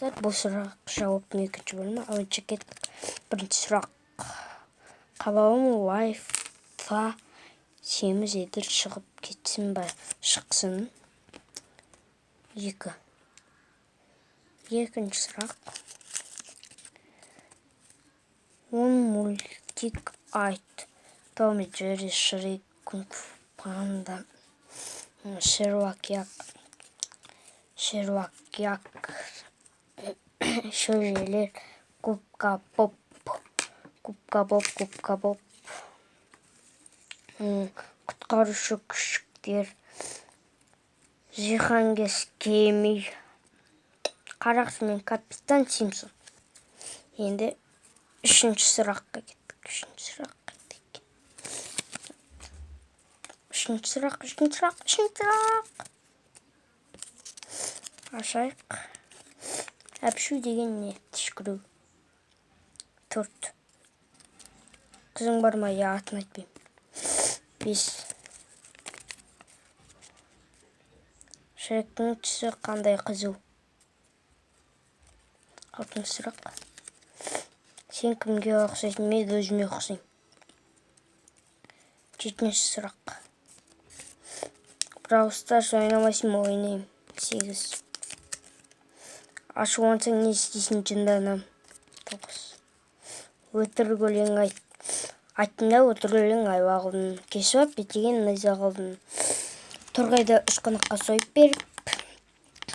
Бұл сұрақ жауаптың екінші бөлімі. Әуелі кеттік. Бірінші сұрақ. Қабағым Wi-Fi семіз едір шығып кетсін ба? Шықсын. 2. Екінші сұрақ. 10 мультик айт. Том и Джерри, Шрек, Кунг-фу панда, Шерлок Як, шөжелер, Губка Боб, құтқарушы күшіктер, Жиһангез Кемир, Қарақшы мен Капитан Симпсон. Енді үшінші сұраққа кеттік. Үшінші сұрақ. Ашайық. Әпшу деген не? Түшкіру. 4. Қызың бар ма? Я, атын айтпеймін. 5. Шректің түсі қандай қызу? 6. сұрақ. Сен кімге ұқсайсың? Мен өзіме ұқсаймын. 7. сұрақ. Brawl Stars ойнамайсың ба? Ойнаймын. 8. Ашулансаң не істейсің? Жынданам. 9. Өтірік өлең айт. Айттыңда өтірік өлең айуағылдың. Кесіп бетеген найзағылдың. Торғайды 3 қонаққа сойып беріп,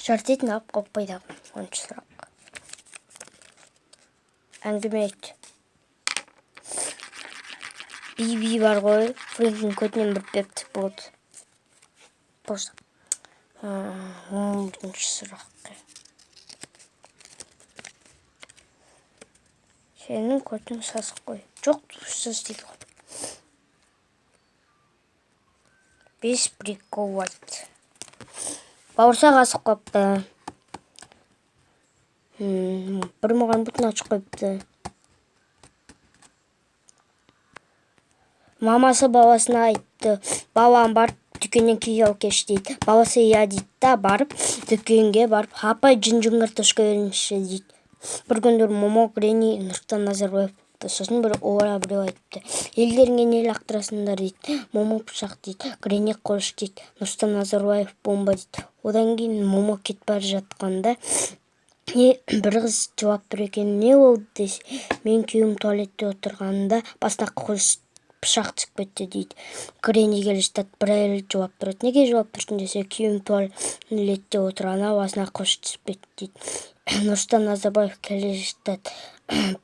жарты етін алып қойып пайдағын. 10. сұрақ. Әңгіме айт. Би бар ғой, Фрэнктің көтінен бір пепті болды. Болса. 11. сұрақ. Сенің көтің сасық қой. Жоқ, сыз дейді ғой. 5 прикол айт. Бауырсақ асып қапты. Бір маған бұтын ашып қойыпты. Мамасы баласына айтты. Балам барып дүкеннен киіз алып келші дейді. Баласы иә дейді да барып дүкенге барып апай жын-жыңғыр тышқа беріңізші дейді. Бір күндер Момо Гренни Нұрсұлтан Назарбаев болыпты. Сосын бір олар біреу айтты. Елдеріңе не лақтырасыңдар дейді. Момо пышақ дейді. Гренни қылыш дейді. Нұрсұлтан Назарбаев бомба дейді. Одан кейін Момо кетіп бара жатқанда бір қыз жауап бере екен. Не болды десе, мен күйеуім туалетте отырғанда басына қылыш пышақ түсіп кетті дейді. Гренни келе жатады, бір әйел жауап береді. Неге жауап бердің десе, күйеуім туалетте отырғанда басына қылыш түсіп кетті дейді. Нұрсұлтан Назарбаев келе жатады,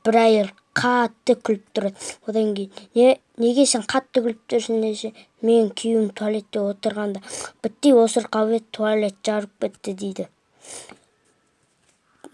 бір әйел қатты күліп тұрады. Одан кейін неге сен қатты күліп тұрсың десе, мен күйеуім туалетте отырғанда бітті, осыр қабет туалет жарып кетті дейді.